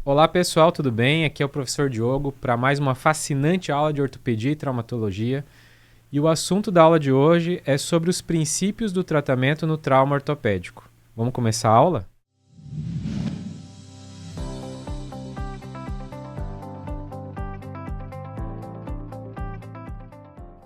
Olá pessoal, tudo bem? Aqui é o professor Diogo para mais uma fascinante aula de ortopedia e traumatologia. E o assunto da aula de hoje é sobre os princípios do tratamento no trauma ortopédico. Vamos começar a aula?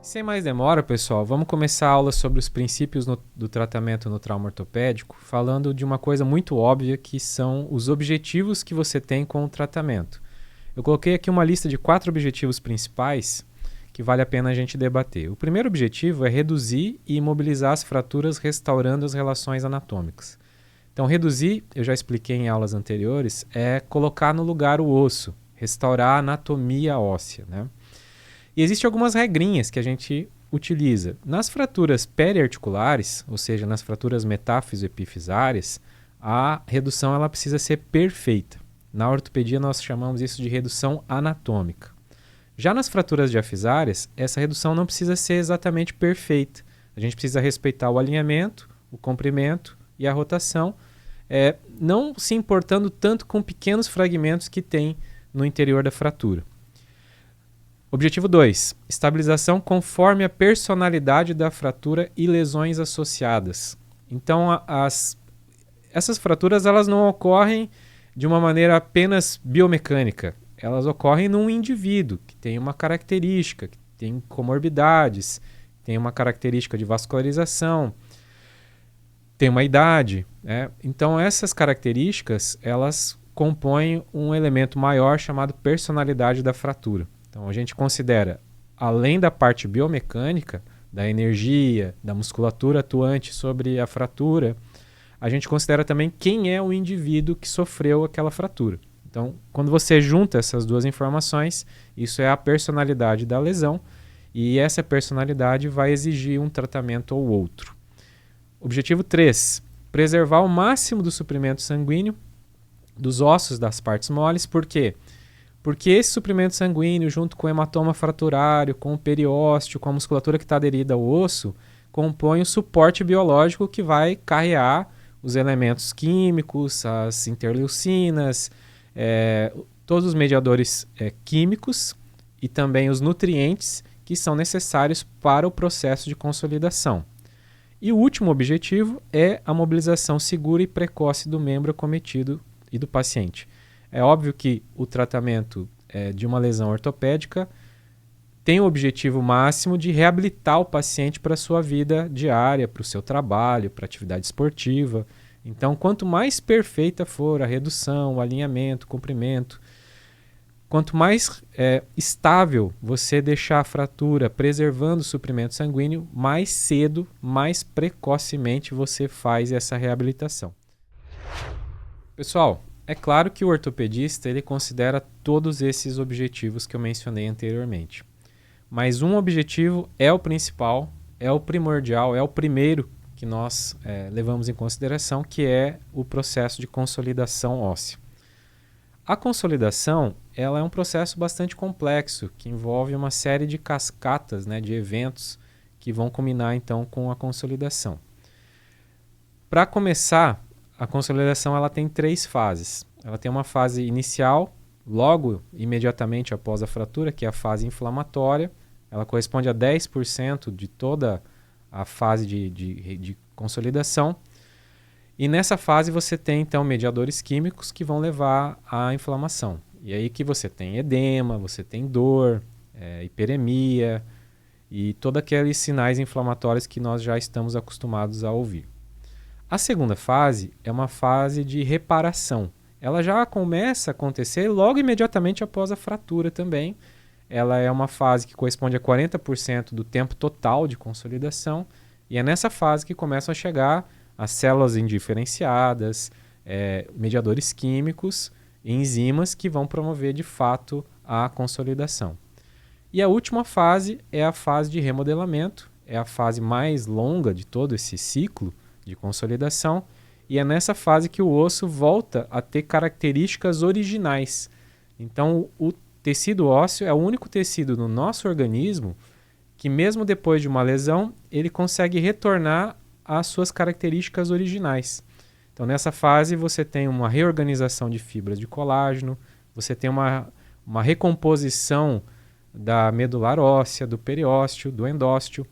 Sem mais demora, pessoal, vamos começar a aula sobre os princípios do tratamento no trauma ortopédico, falando de uma coisa muito óbvia que são os objetivos que você tem com o tratamento. Eu coloquei aqui uma lista de 4 objetivos principais que vale a pena a gente debater. O primeiro objetivo é reduzir e imobilizar as fraturas, restaurando as relações anatômicas. Então, reduzir, eu já expliquei em aulas anteriores, é colocar no lugar o osso, restaurar a anatomia óssea, né? E existem algumas regrinhas que a gente utiliza. Nas fraturas periarticulares, ou seja, nas fraturas metáfiso-epifisárias, a redução ela precisa ser perfeita. Na ortopedia nós chamamos isso de redução anatômica. Já nas fraturas diafisárias, essa redução não precisa ser exatamente perfeita. A gente precisa respeitar o alinhamento, o comprimento e a rotação, não se importando tanto com pequenos fragmentos que tem no interior da fratura. Objetivo 2. Estabilização conforme a personalidade da fratura e lesões associadas. Então, essas fraturas elas não ocorrem de uma maneira apenas biomecânica. Elas ocorrem num indivíduo que tem uma característica, que tem comorbidades, tem uma característica de vascularização, tem uma idade, né? Então, essas características elas compõem um elemento maior chamado personalidade da fratura. Então, a gente considera, além da parte biomecânica, da energia, da musculatura atuante sobre a fratura, a gente considera também quem é o indivíduo que sofreu aquela fratura. Então, quando você junta essas duas informações, isso é a personalidade da lesão, e essa personalidade vai exigir um tratamento ou outro. Objetivo 3. Preservar o máximo do suprimento sanguíneo dos ossos das partes moles, por quê? Porque esse suprimento sanguíneo, junto com o hematoma fraturário, com o periósteo, com a musculatura que está aderida ao osso, compõe o suporte biológico que vai carrear os elementos químicos, as interleucinas, todos os mediadores químicos e também os nutrientes que são necessários para o processo de consolidação. E o último objetivo é a mobilização segura e precoce do membro acometido e do paciente. É óbvio que o tratamento de uma lesão ortopédica tem o objetivo máximo de reabilitar o paciente para a sua vida diária, para o seu trabalho, para a atividade esportiva. Então, quanto mais perfeita for a redução, o alinhamento, o comprimento, quanto mais estável você deixar a fratura preservando o suprimento sanguíneo, mais cedo, mais precocemente você faz essa reabilitação. Pessoal, é claro que o ortopedista ele considera todos esses objetivos que eu mencionei anteriormente. Mas um objetivo é o principal, é o primordial, é o primeiro que nós levamos em consideração, que é o processo de consolidação óssea. A consolidação ela é um processo bastante complexo, que envolve uma série de cascatas, de eventos que vão culminar então com a consolidação. Para começar, a consolidação ela tem 3 fases. Ela tem uma fase inicial, logo imediatamente após a fratura, que é a fase inflamatória. Ela corresponde a 10% de toda a fase de consolidação. E nessa fase você tem então mediadores químicos que vão levar à inflamação. E aí que você tem edema, você tem dor, hiperemia e todos aqueles sinais inflamatórios que nós já estamos acostumados a ouvir. A segunda fase é uma fase de reparação. Ela já começa a acontecer logo imediatamente após a fratura também. Ela é uma fase que corresponde a 40% do tempo total de consolidação. E é nessa fase que começam a chegar as células indiferenciadas, mediadores químicos e enzimas que vão promover de fato a consolidação. E a última fase é a fase de remodelamento. É a fase mais longa de todo esse ciclo de consolidação, e é nessa fase que o osso volta a ter características originais. Então, o tecido ósseo é o único tecido no nosso organismo que, mesmo depois de uma lesão, ele consegue retornar às suas características originais. Então, nessa fase, você tem uma reorganização de fibras de colágeno, você tem uma recomposição da medular óssea, do periósteo, do endósteo.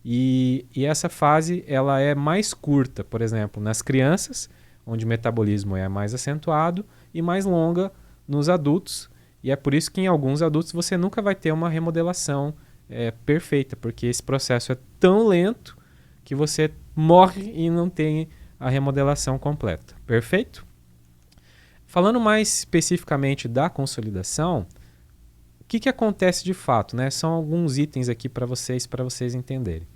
E essa fase ela é mais curta, por exemplo, nas crianças, onde o metabolismo é mais acentuado, e mais longa nos adultos. E é por isso que em alguns adultos você nunca vai ter uma remodelação perfeita, porque esse processo é tão lento que você morre e não tem a remodelação completa. Perfeito? Falando mais especificamente da consolidação, o que acontece de fato, né? São alguns itens aqui para vocês entenderem.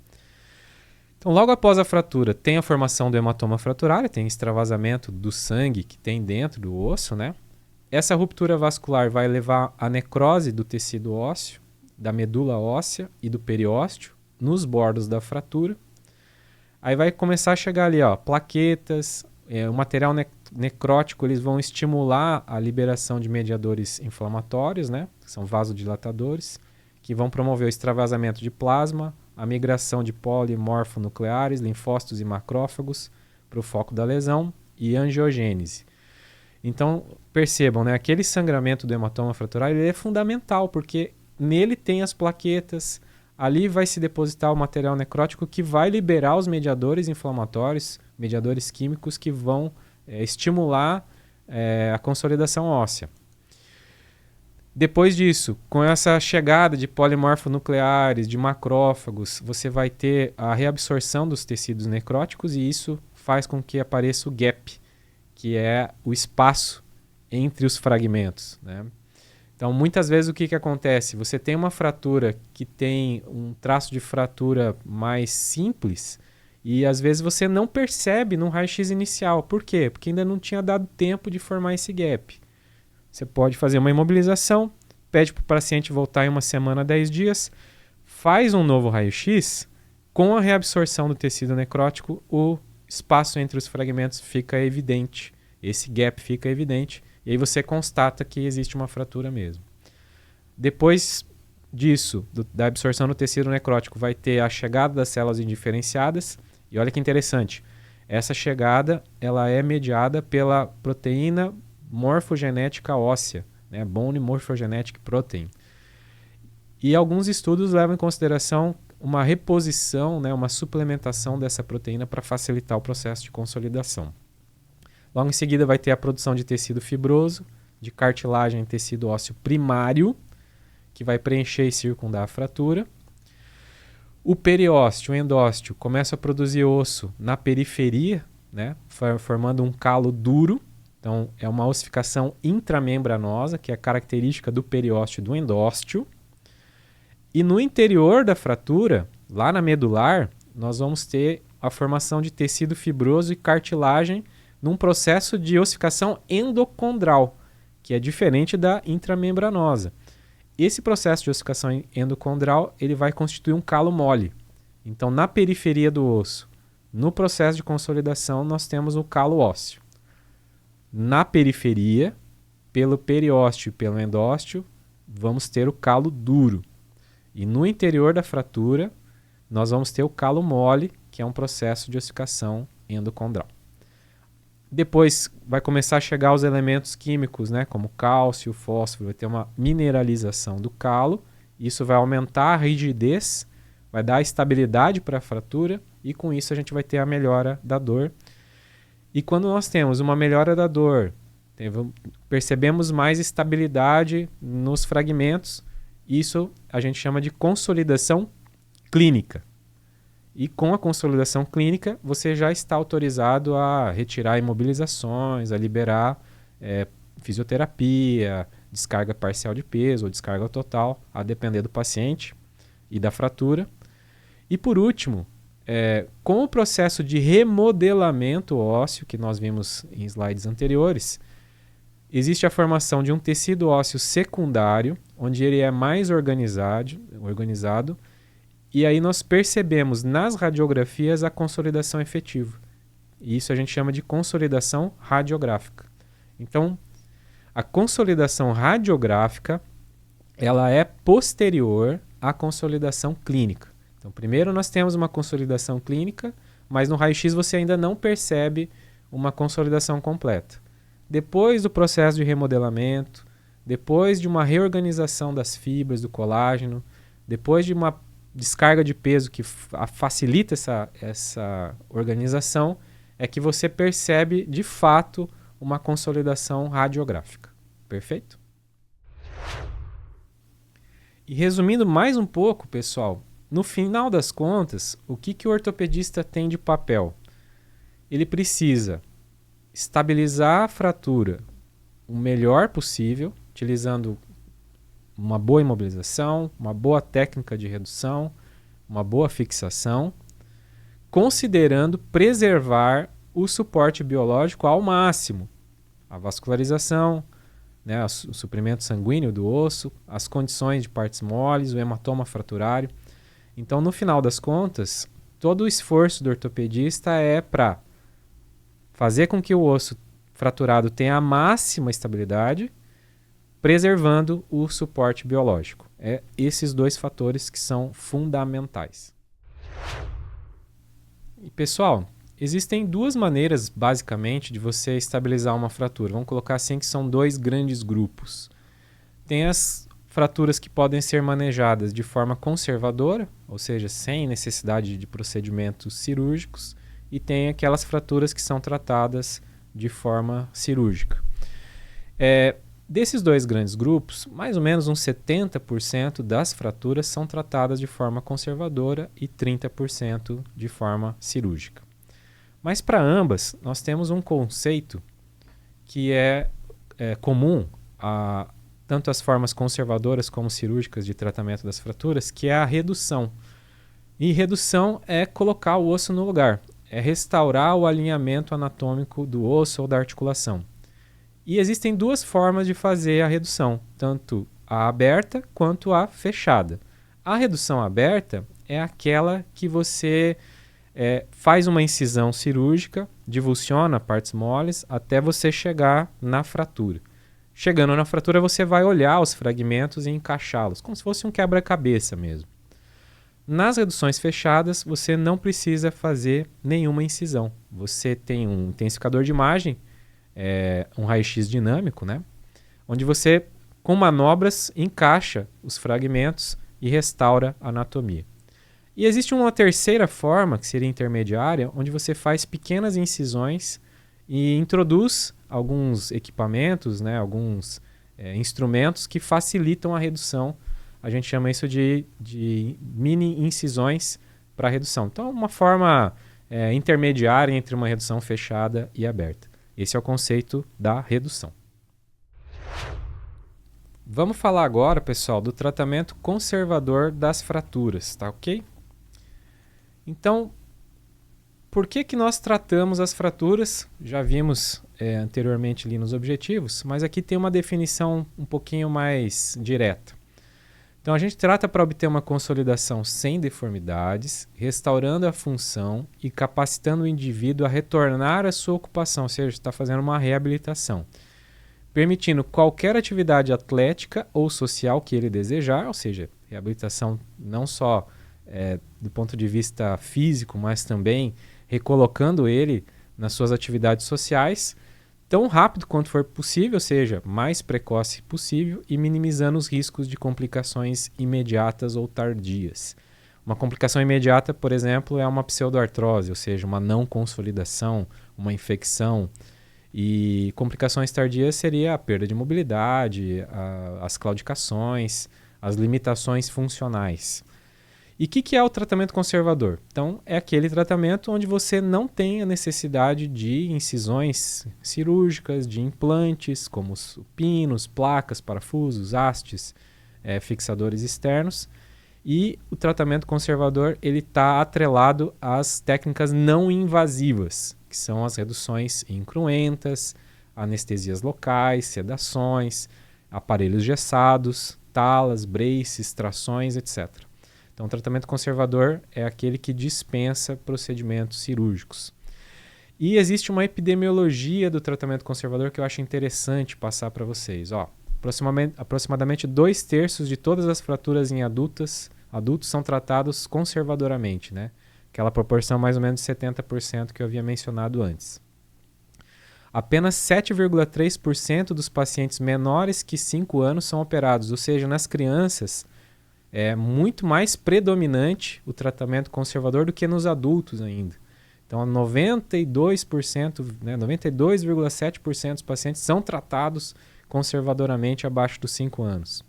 Então, logo após a fratura, tem a formação do hematoma fraturário, tem extravasamento do sangue que tem dentro do osso, né? Essa ruptura vascular vai levar à necrose do tecido ósseo, da medula óssea e do periósteo, nos bordos da fratura. Aí vai começar a chegar ali, ó, plaquetas, o material necrótico, eles vão estimular a liberação de mediadores inflamatórios, né? Que são vasodilatadores, que vão promover o extravasamento de plasma, a migração de polimorfonucleares, linfócitos e macrófagos para o foco da lesão e angiogênese. Então, percebam, né? Aquele sangramento do hematoma fraturário ele é fundamental, porque nele tem as plaquetas, ali vai se depositar o material necrótico que vai liberar os mediadores inflamatórios, mediadores químicos que vão estimular a consolidação óssea. Depois disso, com essa chegada de polimorfonucleares, de macrófagos, você vai ter a reabsorção dos tecidos necróticos e isso faz com que apareça o gap, que é o espaço entre os fragmentos, né? Então, muitas vezes o que acontece? Você tem uma fratura que tem um traço de fratura mais simples e às vezes você não percebe no raio-x inicial. Por quê? Porque ainda não tinha dado tempo de formar esse gap. Você pode fazer uma imobilização, pede para o paciente voltar em 1 semana, 10 dias, faz um novo raio-x, com a reabsorção do tecido necrótico, o espaço entre os fragmentos fica evidente, esse gap fica evidente, e aí você constata que existe uma fratura mesmo. Depois disso, da absorção do tecido necrótico, vai ter a chegada das células indiferenciadas, e olha que interessante, essa chegada ela é mediada pela proteína morfogenética óssea, né? Bone Morphogenetic Protein. E alguns estudos levam em consideração uma reposição, né? Uma suplementação dessa proteína para facilitar o processo de consolidação. Logo em seguida vai ter a produção de tecido fibroso, de cartilagem em tecido ósseo primário, que vai preencher e circundar a fratura. O periósteo, o endósteo, começa a produzir osso na periferia, né? Formando um calo duro. Então, é uma ossificação intramembranosa, que é característica do periósteo e do endósteo. E no interior da fratura, lá na medular, nós vamos ter a formação de tecido fibroso e cartilagem num processo de ossificação endocondral, que é diferente da intramembranosa. Esse processo de ossificação endocondral ele vai constituir um calo mole. Então, na periferia do osso, no processo de consolidação, nós temos o calo ósseo. Na periferia, pelo periósteo e pelo endósteo, vamos ter o calo duro. E no interior da fratura, nós vamos ter o calo mole, que é um processo de ossificação endocondral. Depois vai começar a chegar os elementos químicos, né, como cálcio, fósforo, vai ter uma mineralização do calo. Isso vai aumentar a rigidez, vai dar estabilidade para a fratura e com isso a gente vai ter a melhora da dor. E quando nós temos uma melhora da dor, percebemos mais estabilidade nos fragmentos, isso a gente chama de consolidação clínica. E com a consolidação clínica, você já está autorizado a retirar imobilizações, a liberar fisioterapia, descarga parcial de peso ou descarga total, a depender do paciente e da fratura. E por último, com o processo de remodelamento ósseo, que nós vimos em slides anteriores, existe a formação de um tecido ósseo secundário, onde ele é mais organizado, e aí nós percebemos nas radiografias a consolidação efetiva. E isso a gente chama de consolidação radiográfica. Então, a consolidação radiográfica, ela é posterior à consolidação clínica. Então, primeiro nós temos uma consolidação clínica, mas no raio-x você ainda não percebe uma consolidação completa. Depois do processo de remodelamento, depois de uma reorganização das fibras do colágeno, depois de uma descarga de peso que facilita essa organização, é que você percebe de fato uma consolidação radiográfica. Perfeito? E resumindo mais um pouco, pessoal, no final das contas, o que o ortopedista tem de papel? Ele precisa estabilizar a fratura o melhor possível, utilizando uma boa imobilização, uma boa técnica de redução, uma boa fixação, considerando preservar o suporte biológico ao máximo, a vascularização, né, o suprimento sanguíneo do osso, as condições de partes moles, o hematoma fraturário. Então, no final das contas, todo o esforço do ortopedista é para fazer com que o osso fraturado tenha a máxima estabilidade, preservando o suporte biológico. É esses dois fatores que são fundamentais. E, pessoal, existem duas maneiras, basicamente, de você estabilizar uma fratura. Vamos colocar assim que são dois grandes grupos. Tem as fraturas que podem ser manejadas de forma conservadora, ou seja, sem necessidade de procedimentos cirúrgicos, e tem aquelas fraturas que são tratadas de forma cirúrgica. Desses dois grandes grupos, mais ou menos uns 70% das fraturas são tratadas de forma conservadora e 30% de forma cirúrgica. Mas para ambas, nós temos um conceito que é comum a tanto as formas conservadoras como cirúrgicas de tratamento das fraturas, que é a redução. E redução é colocar o osso no lugar, é restaurar o alinhamento anatômico do osso ou da articulação. E existem duas formas de fazer a redução, tanto a aberta quanto a fechada. A redução aberta é aquela que você faz uma incisão cirúrgica, divulsiona partes moles até você chegar na fratura. Chegando na fratura, você vai olhar os fragmentos e encaixá-los, como se fosse um quebra-cabeça mesmo. Nas reduções fechadas, você não precisa fazer nenhuma incisão. Você tem um intensificador de imagem, um raio-x dinâmico, né? Onde você, com manobras, encaixa os fragmentos e restaura a anatomia. E existe uma terceira forma, que seria intermediária, onde você faz pequenas incisões e introduz alguns equipamentos, né, alguns instrumentos que facilitam a redução. A gente chama isso de mini incisões para redução. Então, uma forma intermediária entre uma redução fechada e aberta. Esse é o conceito da redução. Vamos falar agora, pessoal, do tratamento conservador das fraturas, tá ok? Então, por que nós tratamos as fraturas? Já vimos anteriormente ali nos objetivos, mas aqui tem uma definição um pouquinho mais direta. Então, a gente trata para obter uma consolidação sem deformidades, restaurando a função e capacitando o indivíduo a retornar à sua ocupação, ou seja, está fazendo uma reabilitação, permitindo qualquer atividade atlética ou social que ele desejar, ou seja, reabilitação não só do ponto de vista físico, mas também recolocando ele nas suas atividades sociais, tão rápido quanto for possível, ou seja, mais precoce possível, e minimizando os riscos de complicações imediatas ou tardias. Uma complicação imediata, por exemplo, é uma pseudoartrose, ou seja, uma não consolidação, uma infecção. E complicações tardias seria a perda de mobilidade, as claudicações, as limitações funcionais. E o que é o tratamento conservador? Então, é aquele tratamento onde você não tem a necessidade de incisões cirúrgicas, de implantes, como pinos, placas, parafusos, hastes, fixadores externos. E o tratamento conservador está atrelado às técnicas não invasivas, que são as reduções incruentas, anestesias locais, sedações, aparelhos gessados, talas, braces, trações, etc. Então, o tratamento conservador é aquele que dispensa procedimentos cirúrgicos. E existe uma epidemiologia do tratamento conservador que eu acho interessante passar para vocês. Aproximadamente 2/3 de todas as fraturas em adultos são tratados conservadoramente, né? Aquela proporção mais ou menos de 70% que eu havia mencionado antes. apenas 7,3% dos pacientes menores que 5 anos são operados, ou seja, nas crianças é muito mais predominante o tratamento conservador do que nos adultos ainda. Então, 92%, 92,7% dos pacientes são tratados conservadoramente abaixo dos 5 anos.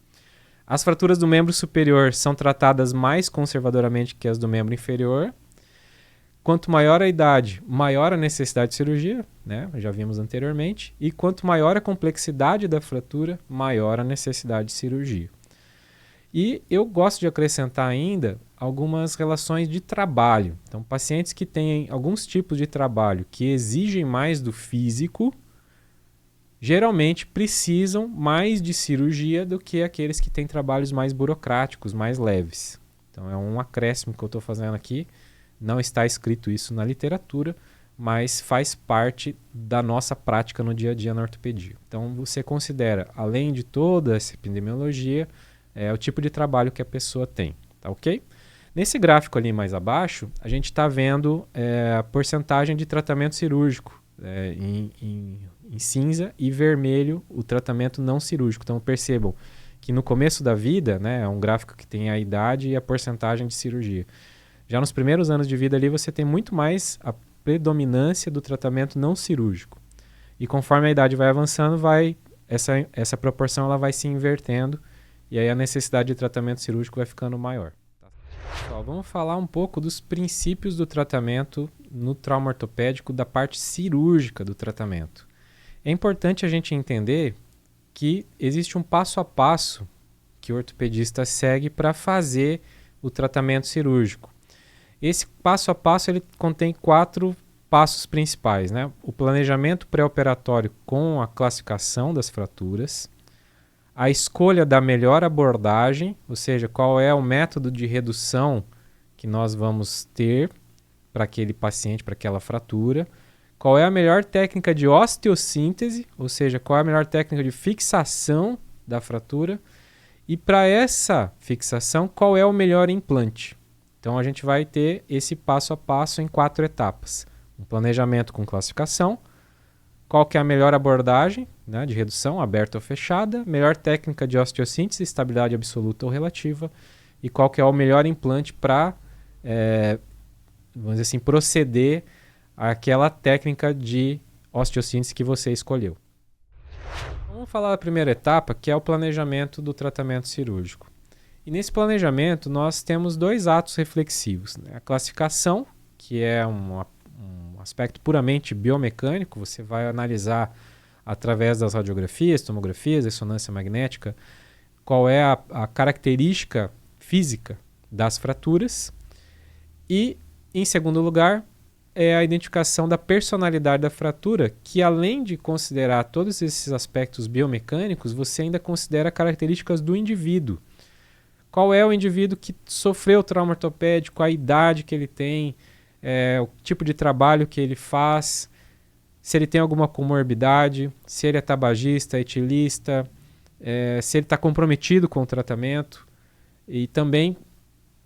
As fraturas do membro superior são tratadas mais conservadoramente que as do membro inferior. Quanto maior a idade, maior a necessidade de cirurgia, né? Já vimos anteriormente. E quanto maior a complexidade da fratura, maior a necessidade de cirurgia. E eu gosto de acrescentar ainda algumas relações de trabalho. Então, pacientes que têm alguns tipos de trabalho que exigem mais do físico, geralmente precisam mais de cirurgia do que aqueles que têm trabalhos mais burocráticos, mais leves. Então, é um acréscimo que eu estou fazendo aqui. Não está escrito isso na literatura, mas faz parte da nossa prática no dia a dia na ortopedia. Então, você considera, além de toda essa epidemiologia, o tipo de trabalho que a pessoa tem, tá ok? Nesse gráfico ali mais abaixo, a gente está vendo a porcentagem de tratamento cirúrgico em cinza e vermelho o tratamento não cirúrgico. Então percebam que no começo da vida, né, é um gráfico que tem a idade e a porcentagem de cirurgia. Já nos primeiros anos de vida ali você tem muito mais a predominância do tratamento não cirúrgico. E conforme a idade vai avançando, essa proporção ela vai se invertendo. E aí a necessidade de tratamento cirúrgico vai ficando maior. Pessoal, vamos falar um pouco dos princípios do tratamento no trauma ortopédico, da parte cirúrgica do tratamento. É importante a gente entender que existe um passo a passo que o ortopedista segue para fazer o tratamento cirúrgico. Esse passo a passo ele contém 4 passos principais, né? O planejamento pré-operatório com a classificação das fraturas, a escolha da melhor abordagem, ou seja, qual é o método de redução que nós vamos ter para aquele paciente, para aquela fratura, qual é a melhor técnica de osteossíntese, ou seja, qual é a melhor técnica de fixação da fratura, e para essa fixação, qual é o melhor implante. Então a gente vai ter esse passo a passo em 4 etapas. Um planejamento com classificação, qual que é a melhor abordagem, né, de redução, aberta ou fechada, melhor técnica de osteossíntese, estabilidade absoluta ou relativa, e qual que é o melhor implante para, vamos dizer assim, proceder àquela técnica de osteossíntese que você escolheu. Vamos falar da primeira etapa, que é o planejamento do tratamento cirúrgico. E nesse planejamento nós temos 2 atos reflexivos, né? A classificação, que é um aspecto puramente biomecânico, você vai analisar através das radiografias, tomografias, ressonância magnética, qual é a característica física das fraturas. E, em segundo lugar, é a identificação da personalidade da fratura, que além de considerar todos esses aspectos biomecânicos, você ainda considera características do indivíduo. Qual é o indivíduo que sofreu trauma ortopédico, a idade que ele tem, o tipo de trabalho que ele faz, se ele tem alguma comorbidade, se ele é tabagista, etilista, se ele está comprometido com o tratamento. E também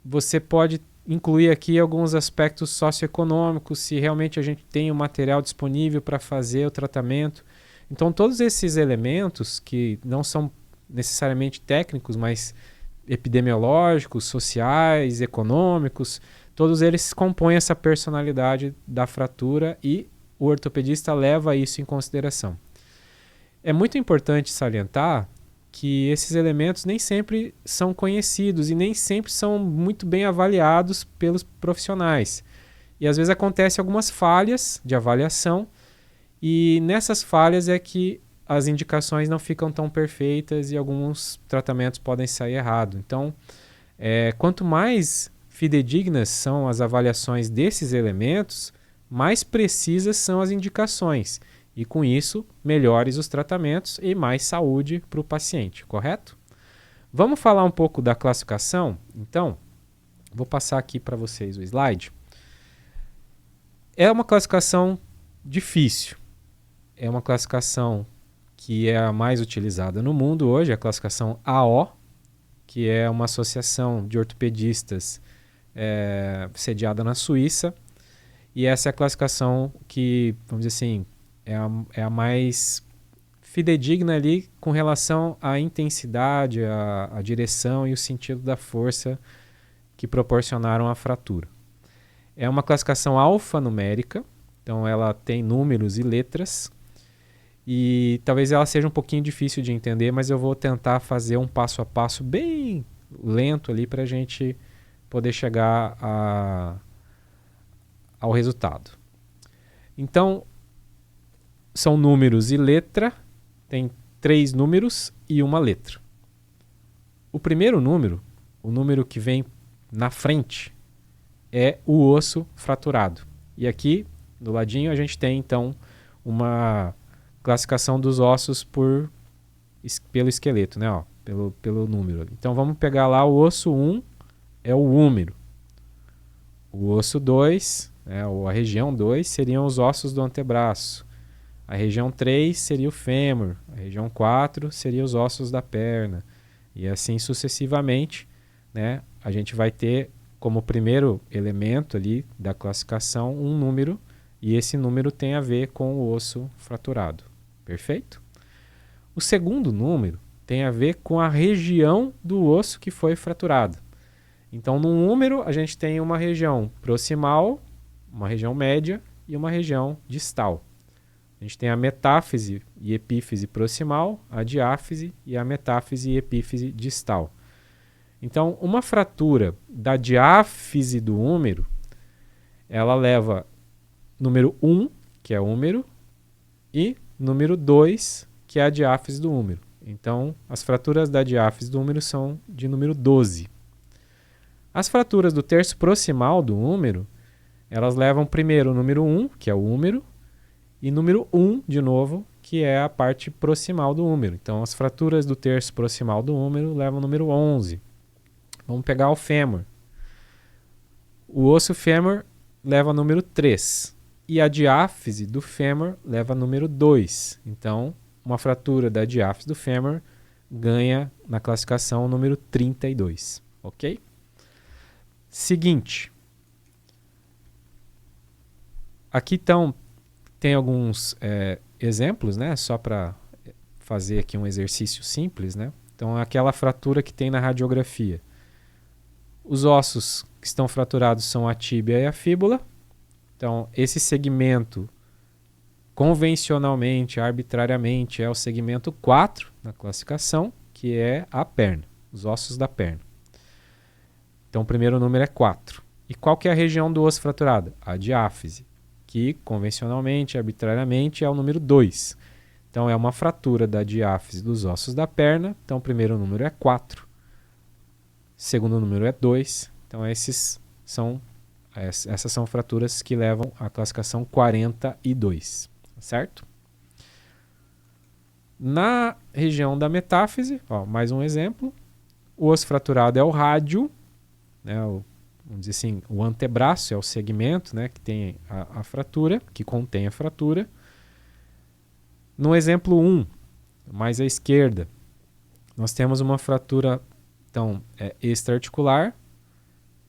você pode incluir aqui alguns aspectos socioeconômicos, se realmente a gente tem o material disponível para fazer o tratamento. Então todos esses elementos que não são necessariamente técnicos, mas epidemiológicos, sociais, econômicos, todos eles compõem essa personalidade da fratura e o ortopedista leva isso em consideração. É muito importante salientar que esses elementos nem sempre são conhecidos e nem sempre são muito bem avaliados pelos profissionais. E às vezes acontecem algumas falhas de avaliação e nessas falhas é que as indicações não ficam tão perfeitas e alguns tratamentos podem sair errado. Então, quanto mais fidedignas são as avaliações desses elementos, mais precisas são as indicações. E com isso, melhores os tratamentos e mais saúde para o paciente, correto? Vamos falar um pouco da classificação? Então, vou passar aqui para vocês o slide. É uma classificação difícil. É uma classificação que é a mais utilizada no mundo hoje, a classificação AO, que é uma associação de ortopedistas sediada na Suíça. E essa é a classificação que, vamos dizer assim, é a mais fidedigna ali com relação à intensidade, à direção e o sentido da força que proporcionaram a fratura. É uma classificação alfanumérica, então ela tem números e letras, e talvez ela seja um pouquinho difícil de entender, mas eu vou tentar fazer um passo a passo bem lento ali para a gente poder chegar ao resultado. Então, são números e letra, tem 3 números e uma letra. O primeiro número, o número que vem na frente, é o osso fraturado. E aqui, do ladinho, a gente tem, então, uma classificação dos ossos pelo esqueleto, né? Ó, pelo número. Então, vamos pegar lá o osso 1, é o húmero. O osso 2, ou a região 2, seriam os ossos do antebraço. A região 3 seria o fêmur, a região 4 seria os ossos da perna, e assim sucessivamente, né? A gente vai ter como primeiro elemento ali da classificação um número, e esse número tem a ver com o osso fraturado. Perfeito? O segundo número tem a ver com a região do osso que foi fraturado. Então, no número, a gente tem uma região proximal, uma região média e uma região distal. A gente tem a metáfise e epífise proximal, a diáfise e a metáfise e epífise distal. Então, uma fratura da diáfise do húmero, ela leva número 1, que é o húmero, e número 2, que é a diáfise do húmero. Então, as fraturas da diáfise do húmero são de número 12. As fraturas do terço proximal do húmero, elas levam primeiro o número 1, que é o húmero, e número 1, de novo, que é a parte proximal do húmero. Então, as fraturas do terço proximal do húmero levam o número 11. Vamos pegar o fêmur. O osso fêmur leva o número 3. E a diáfise do fêmur leva o número 2. Então, uma fratura da diáfise do fêmur ganha na classificação o número 32. Ok? Seguinte. Aqui tem alguns exemplos, né? Só para fazer aqui um exercício simples, né? Então, aquela fratura que tem na radiografia. Os ossos que estão fraturados são a tíbia e a fíbula. Então, esse segmento, convencionalmente, arbitrariamente, é o segmento 4 na classificação, que é a perna, os ossos da perna. Então, o primeiro número é 4. E qual que é a região do osso fraturado? A diáfise, que convencionalmente, arbitrariamente, é o número 2. Então, é uma fratura da diáfise dos ossos da perna. Então, o primeiro número é 4. Segundo número é 2. Então, essas são fraturas que levam à classificação 42. Certo? Na região da metáfise, mais um exemplo. O osso fraturado é o rádio, né, vamos dizer assim, o antebraço é o segmento, né, que tem a fratura, que contém a fratura. No exemplo 1, mais à esquerda, nós temos uma fratura extraarticular.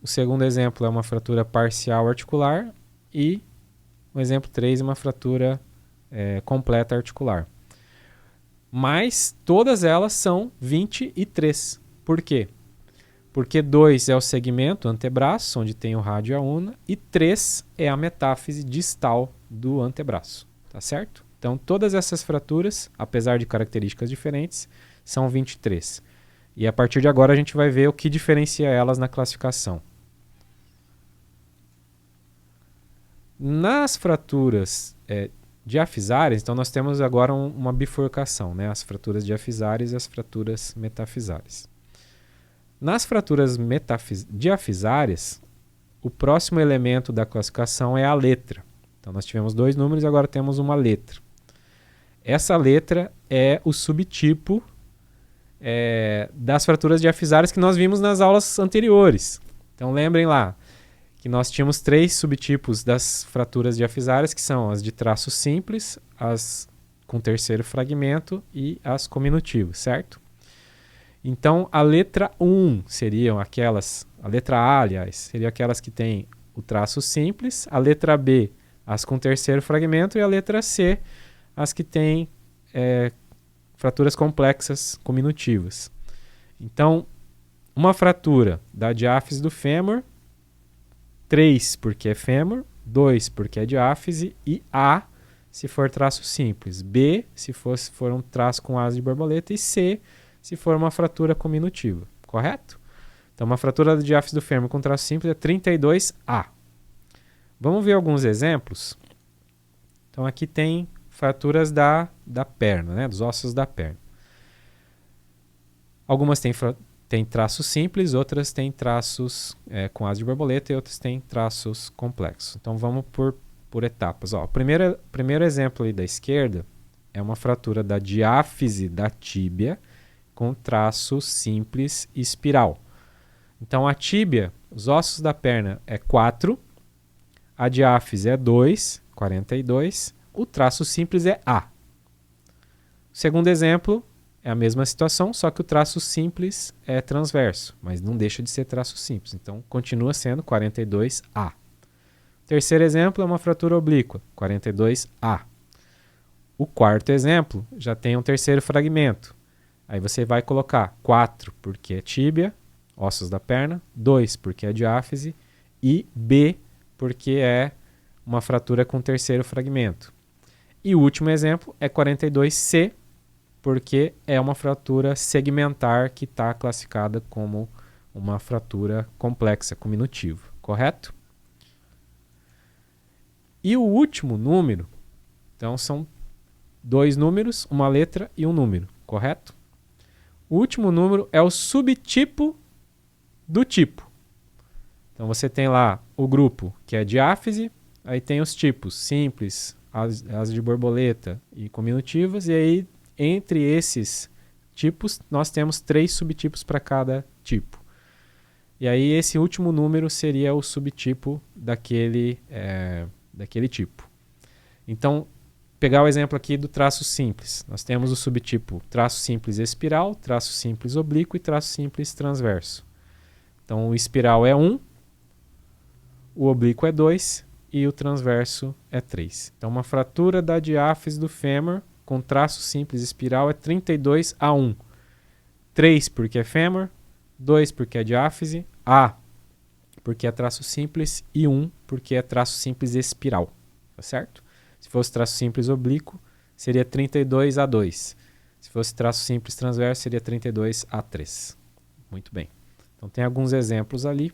O segundo exemplo é uma fratura parcial articular. E o exemplo 3 é uma fratura completa articular. Mas todas elas são 23. Por quê? Porque 2 é o segmento antebraço, onde tem o rádio e a una, e 3 é a metáfise distal do antebraço. Tá certo? Então, todas essas fraturas, apesar de características diferentes, são 23. E a partir de agora a gente vai ver o que diferencia elas na classificação. Nas fraturas diafisárias, então nós temos agora uma bifurcação, né? As fraturas diafisárias e as fraturas metafisárias. Nas fraturas diafisárias, o próximo elemento da classificação é a letra. Então nós tivemos 2 números e agora temos uma letra. Essa letra é o subtipo das fraturas diafisárias que nós vimos nas aulas anteriores. Então lembrem lá que nós tínhamos 3 subtipos das fraturas diafisárias, que são as de traço simples, as com terceiro fragmento e as cominutivas, certo? Então, a letra 1 seriam aquelas, a letra A, aliás, seria aquelas que têm o traço simples, a letra B, as com terceiro fragmento, e a letra C, as que têm fraturas complexas cominativas. Então, uma fratura da diáfise do fêmur, 3 porque é fêmur, 2 porque é diáfise e A se for traço simples, B se for um traço com asa de borboleta e C se for uma fratura cominativa, correto? Então, uma fratura da diáfise do fêmur com traço simples é 32A. Vamos ver alguns exemplos? Então, aqui tem fraturas da perna, né? Dos ossos da perna. Algumas têm traços simples, outras têm traços com asa de borboleta e outras têm traços complexos. Então, vamos por etapas. Ó, o primeiro exemplo aí da esquerda é uma fratura da diáfise da tíbia com traço simples e espiral. Então, a tíbia, os ossos da perna é 4, a diáfise é 2, 42, o traço simples é A. O segundo exemplo é a mesma situação, só que o traço simples é transverso, mas não deixa de ser traço simples, então continua sendo 42A. O terceiro exemplo é uma fratura oblíqua, 42A. O quarto exemplo já tem um terceiro fragmento. Aí você vai colocar 4 porque é tíbia, ossos da perna, 2 porque é diáfise e B porque é uma fratura com terceiro fragmento. E o último exemplo é 42C, porque é uma fratura segmentar que está classificada como uma fratura complexa, cominativa, correto? E o último número, então são 2 números, uma letra e um número, correto? O último número é o subtipo do tipo. Então você tem lá o grupo que é diáfise, aí tem os tipos simples, as de borboleta e cominativas, e aí entre esses tipos nós temos 3 subtipos para cada tipo. E aí esse último número seria o subtipo daquele tipo. Então, pegar o exemplo aqui do traço simples. Nós temos o subtipo traço simples espiral, traço simples oblíquo e traço simples transverso. Então o espiral é 1, o oblíquo é 2 e o transverso é 3. Então uma fratura da diáfise do fêmur com traço simples espiral é 32A1. 3 porque é fêmur, 2 porque é diáfise, A porque é traço simples e 1 porque é traço simples espiral. Tá certo? Se fosse traço simples oblíquo, seria 32A2. Se fosse traço simples transverso, seria 32A3. Muito bem. Então tem alguns exemplos ali.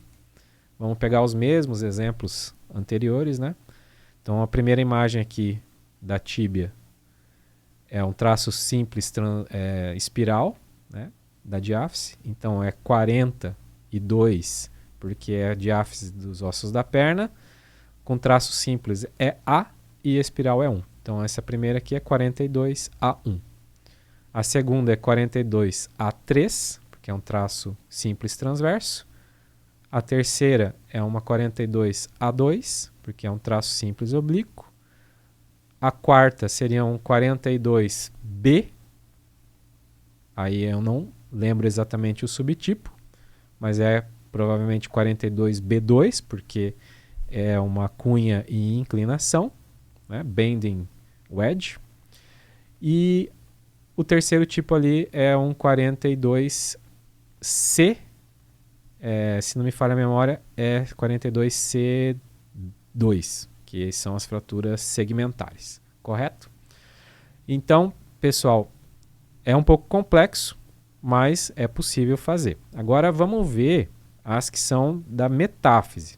Vamos pegar os mesmos exemplos anteriores, né? Então a primeira imagem aqui da tíbia é um traço simples espiral, né, da diáfise. Então é 42, porque é a diáfise dos ossos da perna. Com traço simples é A e espiral é 1. Então essa primeira aqui é 42A1. A segunda é 42A3, porque é um traço simples transverso. A terceira é uma 42A2, porque é um traço simples oblíquo. A quarta seria um 42B. Aí eu não lembro exatamente o subtipo, mas é provavelmente 42B2, porque é uma cunha em inclinação, né? Bending wedge. E o terceiro tipo ali é um 42C. Se não me falha a memória, é 42C2, que são as fraturas segmentares, correto? Então, pessoal, é um pouco complexo, mas é possível fazer. Agora vamos ver as que são da metáfise,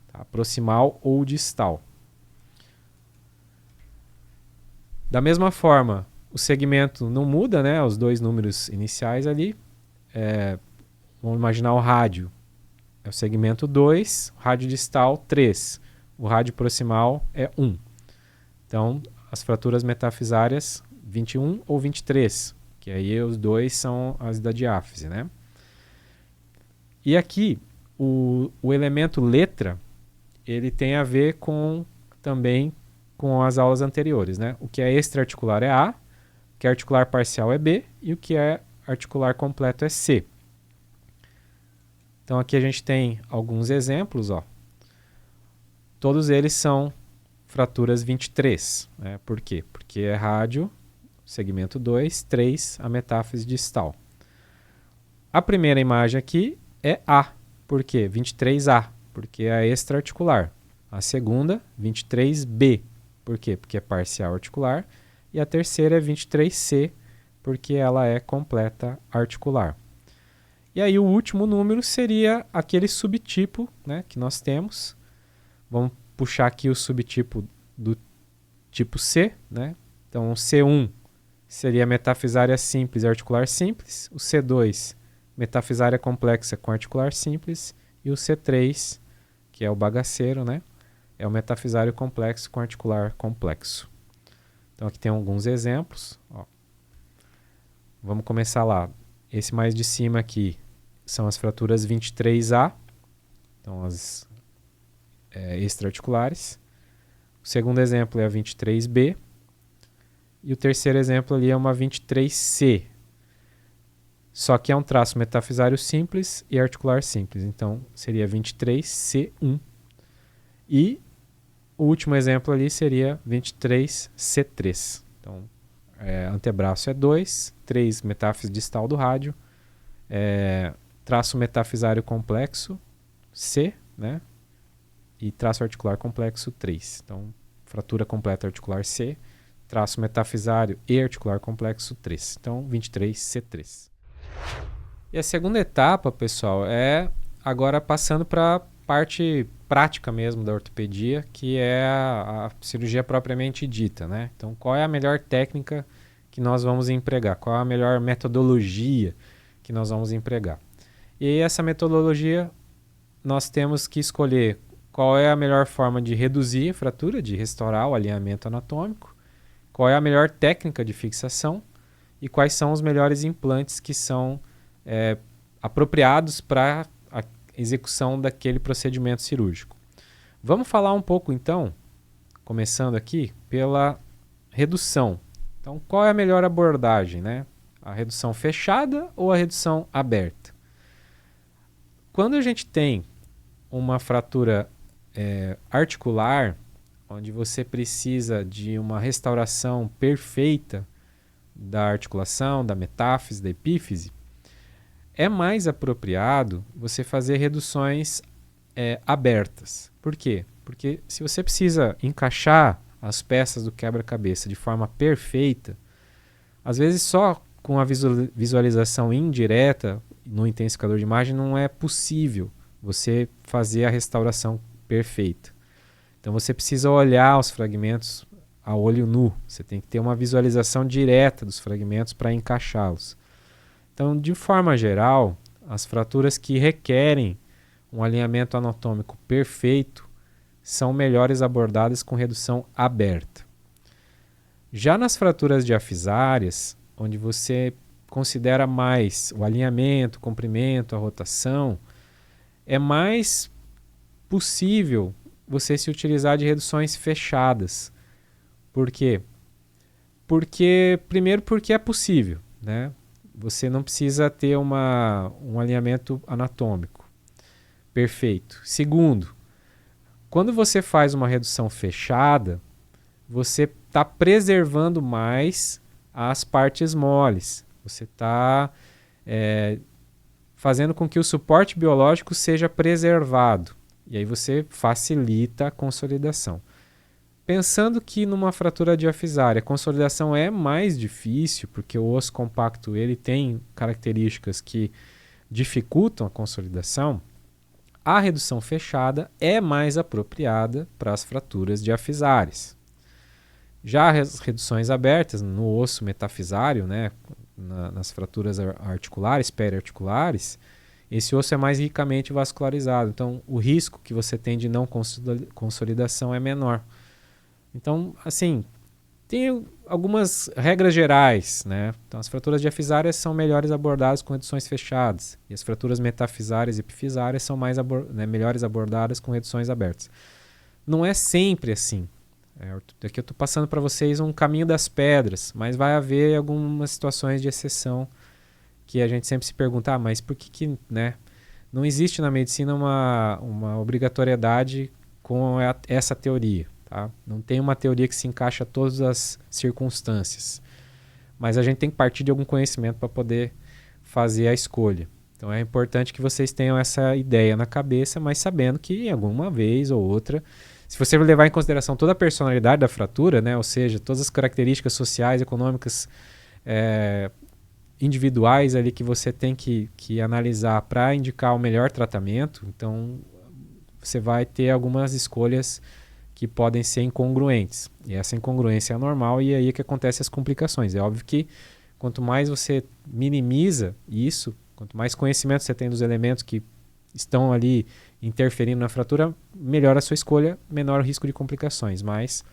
tá? Proximal ou distal. Da mesma forma, o segmento não muda, né? Os 2 números iniciais ali. Vamos imaginar o rádio. É o segmento 2, o rádio distal 3. O rádio proximal é 1. Então, as fraturas metafisárias 21 ou 23, que aí os 2 são as da diáfise, né? E aqui, o elemento letra, ele tem a ver também com as aulas anteriores, né? O que é extra-articular é A, o que é articular parcial é B e o que é articular completo é C. Então aqui a gente tem alguns exemplos, ó. Todos eles são fraturas 23. Né? Por quê? Porque é rádio, segmento 2, 3, a metáfise distal. A primeira imagem aqui é A. Por quê? 23A, porque é a extra-articular. A segunda, 23B. Por quê? Porque é parcial articular. E a terceira é 23C, porque ela é completa articular. E aí o último número seria aquele subtipo, né, que nós temos. Vamos puxar aqui o subtipo do tipo C. Né? Então o C1 seria metafisária simples e articular simples. O C2, metafisária complexa com articular simples. E o C3, que é o bagaceiro, né? É o metafisário complexo com articular complexo. Então aqui tem alguns exemplos. Ó. Vamos começar lá. Esse mais de cima aqui são as fraturas 23A, então as extraarticulares. O segundo exemplo é a 23B. E o terceiro exemplo ali é uma 23C. Só que é um traço metafisário simples e articular simples. Então seria 23C1. E o último exemplo ali seria 23C3. Então, antebraço é 2, 3 metáfise distal do rádio, traço metafisário complexo C, né? E traço articular complexo 3. Então, fratura completa articular C, traço metafisário e articular complexo 3. Então, 23C3. E a segunda etapa, pessoal, é agora passando para a parte prática mesmo da ortopedia, que é a cirurgia propriamente dita, né? Então, qual é a melhor técnica que nós vamos empregar? Qual é a melhor metodologia que nós vamos empregar? E aí, essa metodologia, nós temos que escolher qual é a melhor forma de reduzir a fratura, de restaurar o alinhamento anatômico, qual é a melhor técnica de fixação e quais são os melhores implantes que são apropriados para a execução daquele procedimento cirúrgico. Vamos falar um pouco então, começando aqui, pela redução. Então, qual é a melhor abordagem, né? A redução fechada ou a redução aberta? Quando a gente tem uma fratura articular, onde você precisa de uma restauração perfeita da articulação, da metáfise, da epífise, é mais apropriado você fazer reduções abertas. Por quê? Porque se você precisa encaixar as peças do quebra-cabeça de forma perfeita, às vezes só com a visualização indireta no intensificador de imagem não é possível você fazer a restauração perfeita. Então você precisa olhar os fragmentos a olho nu. Você tem que ter uma visualização direta dos fragmentos para encaixá-los. Então, de forma geral, as fraturas que requerem um alinhamento anatômico perfeito são melhores abordadas com redução aberta. Já nas fraturas diafisárias, onde você considera mais o alinhamento, o comprimento, a rotação, é mais possível você se utilizar de reduções fechadas. Por quê? Primeiro porque é possível, né? Você não precisa ter um alinhamento anatômico perfeito. Segundo, quando você faz uma redução fechada, você está preservando mais as partes moles. Você está fazendo com que o suporte biológico seja preservado. E aí você facilita a consolidação. Pensando que numa fratura diafisária a consolidação é mais difícil, porque o osso compacto ele tem características que dificultam a consolidação, a redução fechada é mais apropriada para as fraturas diafisárias. Já as reduções abertas no osso metafisário, né, nas fraturas articulares, periarticulares, esse osso é mais ricamente vascularizado. Então, o risco que você tem de não consolidação é menor. Então, assim, tem algumas regras gerais, né? Então, as fraturas diafisárias são melhores abordadas com reduções fechadas. E as fraturas metafisárias e epifisárias são melhores abordadas com reduções abertas. Não é sempre assim. Aqui eu estou passando para vocês um caminho das pedras, mas vai haver algumas situações de exceção que a gente sempre se pergunta, mas por que né? Não existe na medicina uma obrigatoriedade com essa teoria. tá? Não tem uma teoria que se encaixa a todas as circunstâncias. Mas a gente tem que partir de algum conhecimento para poder fazer a escolha. Então é importante que vocês tenham essa ideia na cabeça, mas sabendo que alguma vez ou outra, se você levar em consideração toda a personalidade da fratura, né, ou seja, todas as características sociais, econômicas, individuais ali que você tem que analisar para indicar o melhor tratamento, então você vai ter algumas escolhas que podem ser incongruentes. E essa incongruência é normal e aí é que acontecem as complicações. É óbvio que quanto mais você minimiza isso, quanto mais conhecimento você tem dos elementos que estão ali interferindo na fratura, melhor a sua escolha, menor o risco de complicações. Mas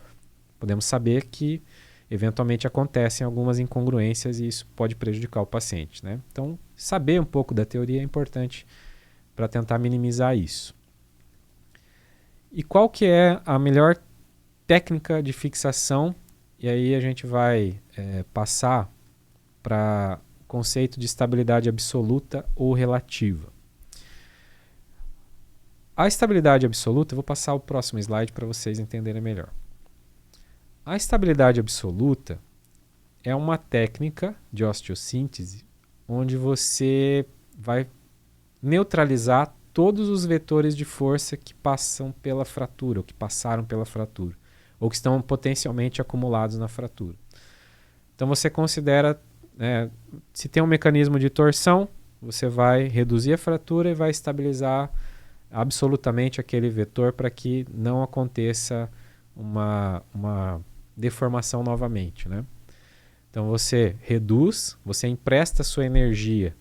podemos saber que eventualmente acontecem algumas incongruências e isso pode prejudicar o paciente, né? Então, saber um pouco da teoria é importante para tentar minimizar isso. E qual que é a melhor técnica de fixação? E aí a gente vai passar para o conceito de estabilidade absoluta ou relativa. A estabilidade absoluta, eu vou passar o próximo slide para vocês entenderem melhor. A estabilidade absoluta é uma técnica de osteossíntese onde você vai neutralizar todos os vetores de força que passam pela fratura, ou que passaram pela fratura, ou que estão potencialmente acumulados na fratura. Então você considera, se tem um mecanismo de torção, você vai reduzir a fratura e vai estabilizar absolutamente aquele vetor para que não aconteça uma deformação novamente, né? Então você reduz, você empresta a sua energia,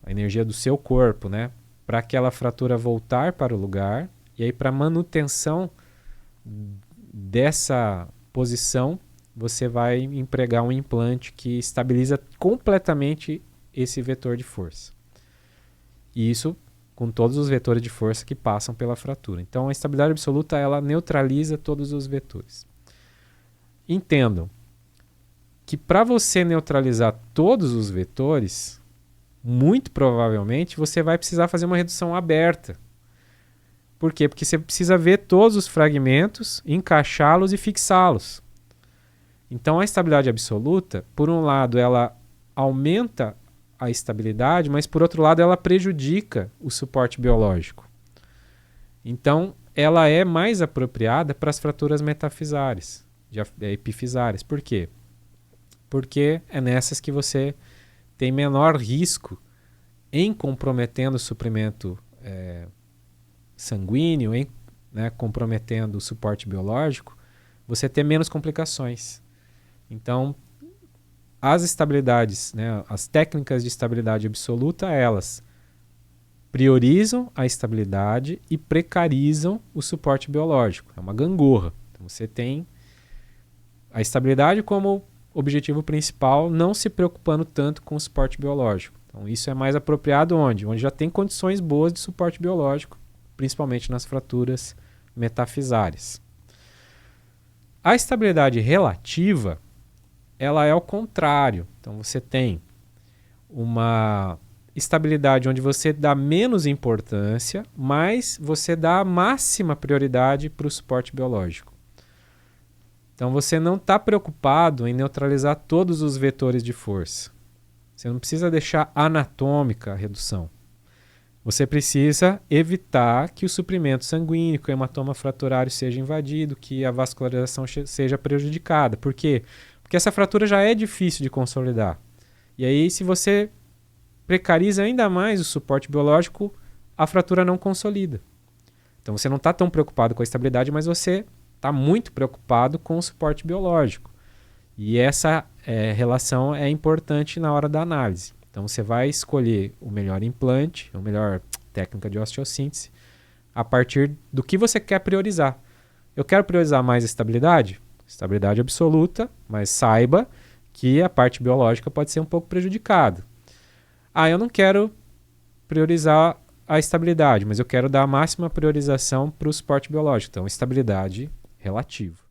a energia do seu corpo, né, para aquela fratura voltar para o lugar, e aí para manutenção dessa posição, você vai empregar um implante que estabiliza completamente esse vetor de força. E isso com todos os vetores de força que passam pela fratura. Então a estabilidade absoluta, ela neutraliza todos os vetores. Entendam que para você neutralizar todos os vetores, muito provavelmente você vai precisar fazer uma redução aberta. Por quê? Porque você precisa ver todos os fragmentos, encaixá-los e fixá-los. Então a estabilidade absoluta, por um lado, ela aumenta a estabilidade, mas por outro lado ela prejudica o suporte biológico. Então ela é mais apropriada para as fraturas metafisárias, epifisárias. Por quê? Porque é nessas que você tem menor risco em comprometendo o suprimento sanguíneo, comprometendo o suporte biológico, você ter menos complicações. Então, as estabilidades, as técnicas de estabilidade absoluta, elas priorizam a estabilidade e precarizam o suporte biológico. É uma gangorra. Então, você tem a estabilidade como objetivo principal, não se preocupando tanto com o suporte biológico. Então, isso é mais apropriado onde? Onde já tem condições boas de suporte biológico, principalmente nas fraturas metafisárias. A estabilidade relativa, ela é ao contrário. Então, você tem uma estabilidade onde você dá menos importância, mas você dá a máxima prioridade para o suporte biológico. Então você não está preocupado em neutralizar todos os vetores de força. Você não precisa deixar anatômica a redução. Você precisa evitar que o suprimento sanguíneo, que o hematoma fraturário seja invadido, que a vascularização seja prejudicada. Por quê? Porque essa fratura já é difícil de consolidar. E aí, se você precariza ainda mais o suporte biológico, a fratura não consolida. Então você não está tão preocupado com a estabilidade, mas você está muito preocupado com o suporte biológico. E essa relação é importante na hora da análise. Então você vai escolher o melhor implante, a melhor técnica de osteossíntese, a partir do que você quer priorizar. Eu quero priorizar mais a estabilidade? Estabilidade absoluta, mas saiba que a parte biológica pode ser um pouco prejudicada. Eu não quero priorizar a estabilidade, mas eu quero dar a máxima priorização para o suporte biológico. Então, estabilidade relativa.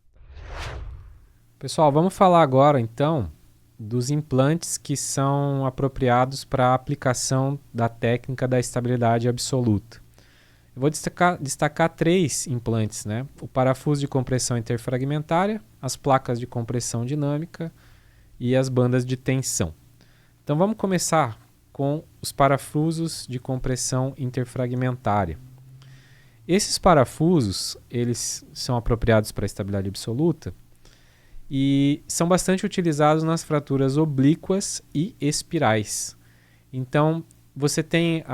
Pessoal, vamos falar agora, então, dos implantes que são apropriados para a aplicação da técnica da estabilidade absoluta. Eu vou destacar 3 implantes, né? O parafuso de compressão interfragmentária, as placas de compressão dinâmica e as bandas de tensão. Então vamos começar com os parafusos de compressão interfragmentária. Esses parafusos, eles são apropriados para estabilidade absoluta e são bastante utilizados nas fraturas oblíquas e espirais. Então você tem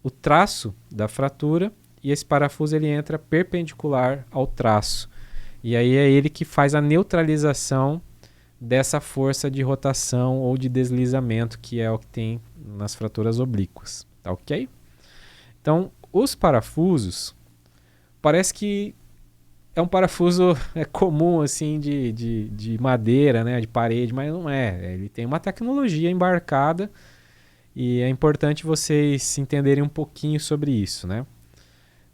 o traço da fratura e esse parafuso ele entra perpendicular ao traço. E aí é ele que faz a neutralização dessa força de rotação ou de deslizamento que é o que tem nas fraturas oblíquas. Tá ok? Então, os parafusos, parece que é um parafuso comum assim de madeira, né, de parede, mas não é. Ele tem uma tecnologia embarcada. E é importante vocês entenderem um pouquinho sobre isso, né?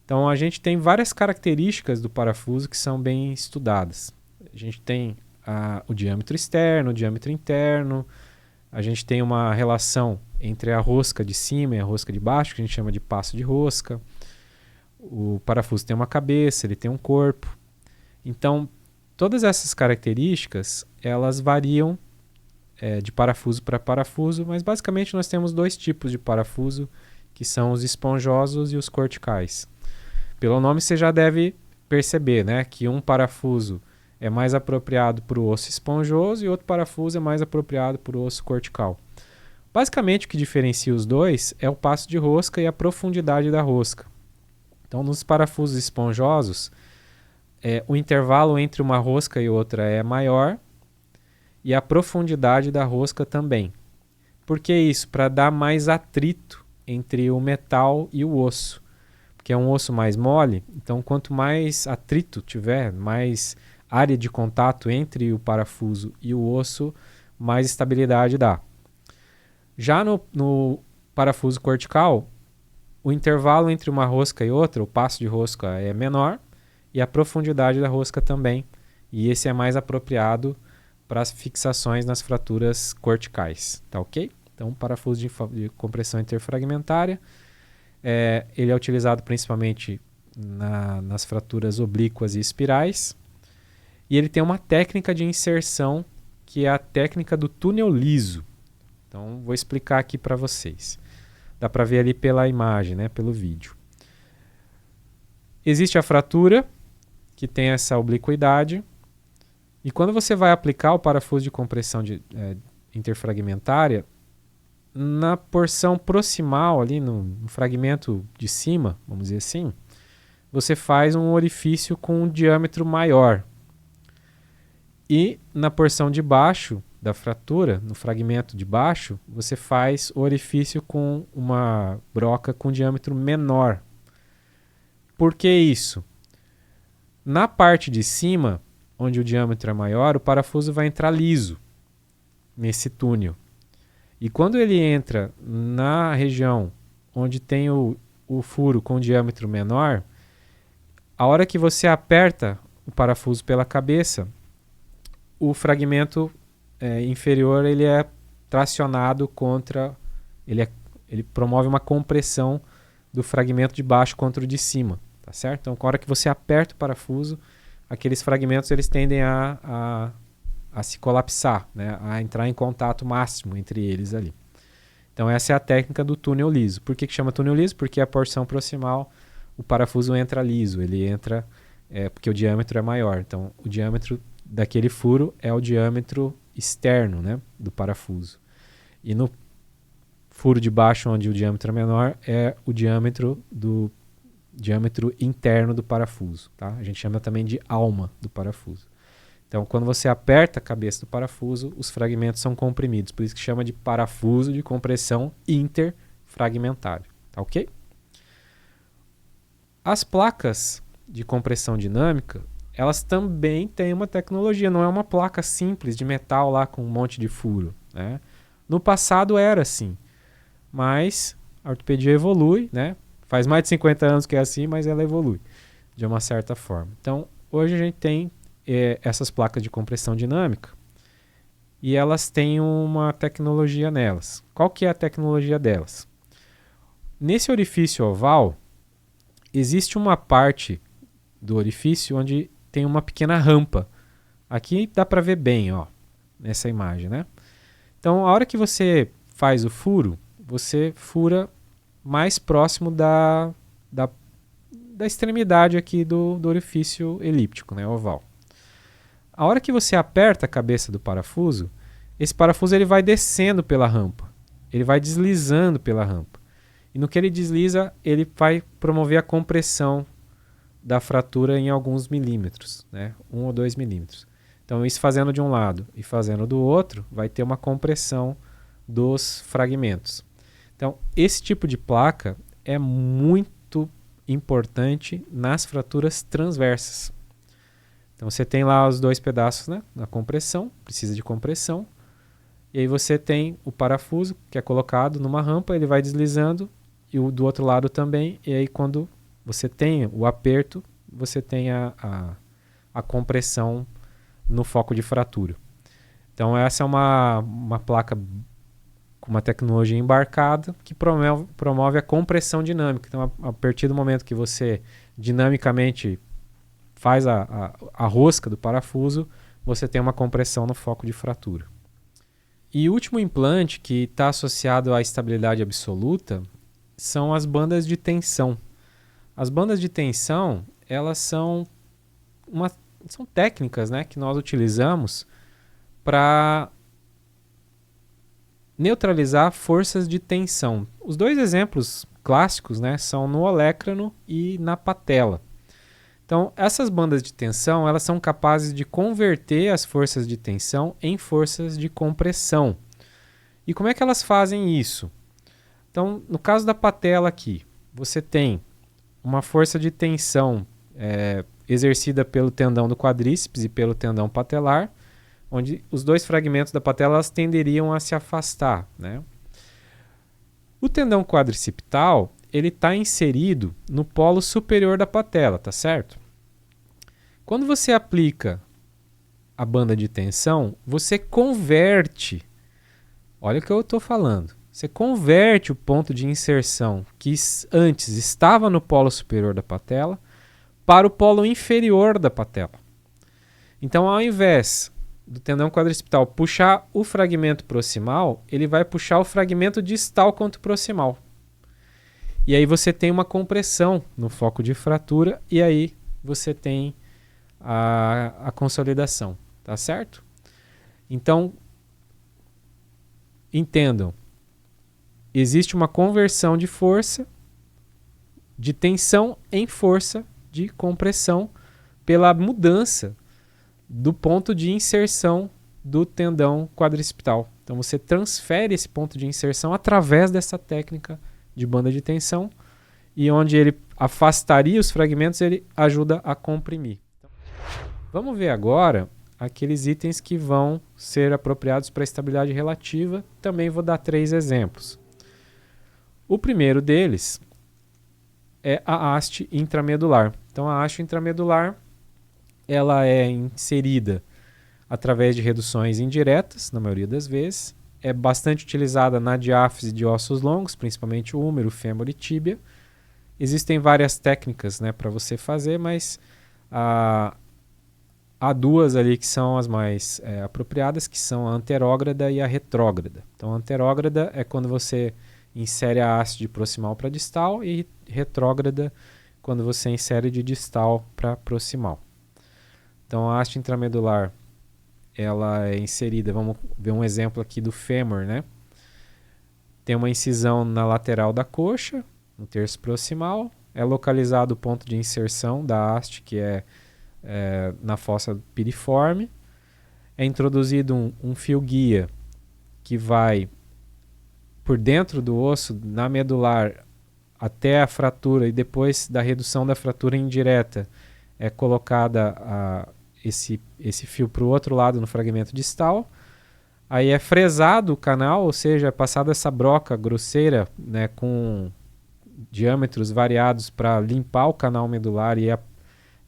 Então a gente tem várias características do parafuso que são bem estudadas. A gente tem o diâmetro externo, o diâmetro interno, a gente tem uma relação entre a rosca de cima e a rosca de baixo, que a gente chama de passo de rosca. O parafuso tem uma cabeça, ele tem um corpo. Então, todas essas características, elas variam de parafuso para parafuso, mas basicamente nós temos 2 tipos de parafuso, que são os esponjosos e os corticais. Pelo nome você já deve perceber, né, que um parafuso é mais apropriado para o osso esponjoso e outro parafuso é mais apropriado para o osso cortical. Basicamente o que diferencia os dois é o passo de rosca e a profundidade da rosca. Então nos parafusos esponjosos, o intervalo entre uma rosca e outra é maior, e a profundidade da rosca também. Por que isso? Para dar mais atrito entre o metal e o osso. Porque é um osso mais mole, então quanto mais atrito tiver, mais área de contato entre o parafuso e o osso, mais estabilidade dá. Já no parafuso cortical, o intervalo entre uma rosca e outra, o passo de rosca é menor, e a profundidade da rosca também. E esse é mais apropriado para as fixações nas fraturas corticais, tá ok? Então, parafuso de compressão interfragmentária, ele é utilizado principalmente nas fraturas oblíquas e espirais, e ele tem uma técnica de inserção que é a técnica do túnel liso. Então, vou explicar aqui para vocês. Dá para ver ali pela imagem, né, pelo vídeo. Existe a fratura, que tem essa obliquidade, e quando você vai aplicar o parafuso de compressão interfragmentária, na porção proximal, ali no fragmento de cima, vamos dizer assim, você faz um orifício com um diâmetro maior. E na porção de baixo da fratura, no fragmento de baixo, você faz o orifício com uma broca com diâmetro menor. Por que isso? Na parte de cima, onde o diâmetro é maior, o parafuso vai entrar liso nesse túnel. E quando ele entra na região onde tem o furo com diâmetro menor, a hora que você aperta o parafuso pela cabeça, o fragmento inferior ele é tracionado contra... Ele promove uma compressão do fragmento de baixo contra o de cima, tá certo? Então, a hora que você aperta o parafuso, aqueles fragmentos eles tendem a se colapsar, né? A entrar em contato máximo entre eles ali. Então essa é a técnica do túnel liso. Por que chama túnel liso? Porque a porção proximal, o parafuso entra liso, ele entra porque o diâmetro é maior. Então o diâmetro daquele furo é o diâmetro externo, né, do parafuso. E no furo de baixo, onde o diâmetro é menor, é o diâmetro interno do parafuso. Tá? A gente chama também de alma do parafuso. Então, quando você aperta a cabeça do parafuso, os fragmentos são comprimidos. Por isso que chama de parafuso de compressão interfragmentária. Tá ok? As placas de compressão dinâmica, elas também têm uma tecnologia. Não é uma placa simples de metal lá com um monte de furo, né? No passado era assim. Mas a ortopedia evolui, né? Faz mais de 50 anos que é assim, mas ela evolui de uma certa forma. Então, hoje a gente tem essas placas de compressão dinâmica e elas têm uma tecnologia nelas. Qual que é a tecnologia delas? Nesse orifício oval existe uma parte do orifício onde tem uma pequena rampa. Aqui dá para ver bem, ó, nessa imagem, né? Então, a hora que você faz o furo, você fura mais próximo da extremidade aqui do orifício elíptico, né, oval. A hora que você aperta a cabeça do parafuso, esse parafuso ele vai descendo pela rampa, ele vai deslizando pela rampa. E no que ele desliza, ele vai promover a compressão da fratura em alguns milímetros, né, 1 ou 2 milímetros. Então, isso fazendo de um lado e fazendo do outro, vai ter uma compressão dos fragmentos. Então, esse tipo de placa é muito importante nas fraturas transversas. Então, você tem lá os dois pedaços, né, na compressão, precisa de compressão. E aí você tem o parafuso que é colocado numa rampa, ele vai deslizando, e o do outro lado também. E aí, quando você tem o aperto, você tem a compressão no foco de fratura. Então, essa é uma placa com uma tecnologia embarcada que promove a compressão dinâmica. Então, a partir do momento que você dinamicamente faz a rosca do parafuso, você tem uma compressão no foco de fratura. E o último implante que está associado à estabilidade absoluta são as bandas de tensão. As bandas de tensão, elas são técnicas, né, que nós utilizamos para neutralizar forças de tensão. Os dois exemplos clássicos, né, são no olecrano e na patela. Então, essas bandas de tensão, elas são capazes de converter as forças de tensão em forças de compressão. E como é que elas fazem isso? Então, no caso da patela aqui, você tem uma força de tensão exercida pelo tendão do quadríceps e pelo tendão patelar, onde os dois fragmentos da patela elas tenderiam a se afastar, né? O tendão quadricipital ele está inserido no polo superior da patela, tá certo? Quando você aplica a banda de tensão, você converte, olha o que eu estou falando, você converte o ponto de inserção que antes estava no polo superior da patela para o polo inferior da patela. Então, ao invés do tendão quadricipital puxar o fragmento proximal, ele vai puxar o fragmento distal contra o proximal. E aí você tem uma compressão no foco de fratura e aí você tem a consolidação, tá certo? Então, entendam, existe uma conversão de força de tensão em força de compressão pela mudança do ponto de inserção do tendão quadricipital. Então você transfere esse ponto de inserção através dessa técnica de banda de tensão e onde ele afastaria os fragmentos, ele ajuda a comprimir. Vamos ver agora aqueles itens que vão ser apropriados para estabilidade relativa. Também vou dar 3 exemplos. O primeiro deles é a haste intramedular. Então a haste intramedular ela é inserida através de reduções indiretas, na maioria das vezes. É bastante utilizada na diáfise de ossos longos, principalmente o húmero, fêmur e tíbia. Existem várias técnicas, né, para você fazer, mas há duas ali que são as mais apropriadas, que são a anterógrada e a retrógrada. Então a anterógrada é quando você insere a haste de proximal para distal e retrógrada quando você insere de distal para proximal. Então a haste intramedular ela é inserida, vamos ver um exemplo aqui do fêmur, né? Tem uma incisão na lateral da coxa, no terço proximal, é localizado o ponto de inserção da haste, que é na fossa piriforme. É introduzido um fio guia que vai por dentro do osso, na medular, até a fratura, e depois da redução da fratura indireta, é colocada esse fio para o outro lado no fragmento distal. Aí é fresado o canal, ou seja, é passada essa broca grosseira, né, com diâmetros variados para limpar o canal medular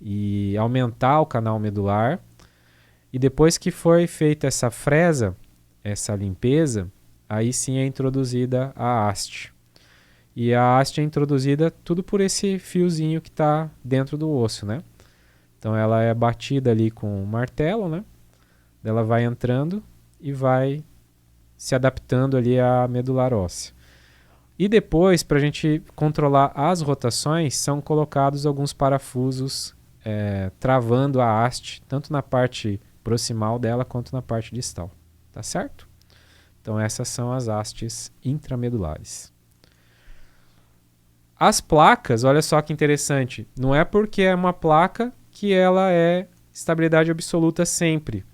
e aumentar o canal medular. E depois que foi feita essa fresa, essa limpeza, aí sim é introduzida a haste. E a haste é introduzida tudo por esse fiozinho que está dentro do osso, né? Então ela é batida ali com um martelo, né? Ela vai entrando e vai se adaptando ali à medular óssea. E depois, para a gente controlar as rotações, são colocados alguns parafusos travando a haste, tanto na parte proximal dela quanto na parte distal. Tá certo? Então essas são as hastes intramedulares. As placas, olha só que interessante, não é porque é uma placa que ela é estabilidade absoluta sempre.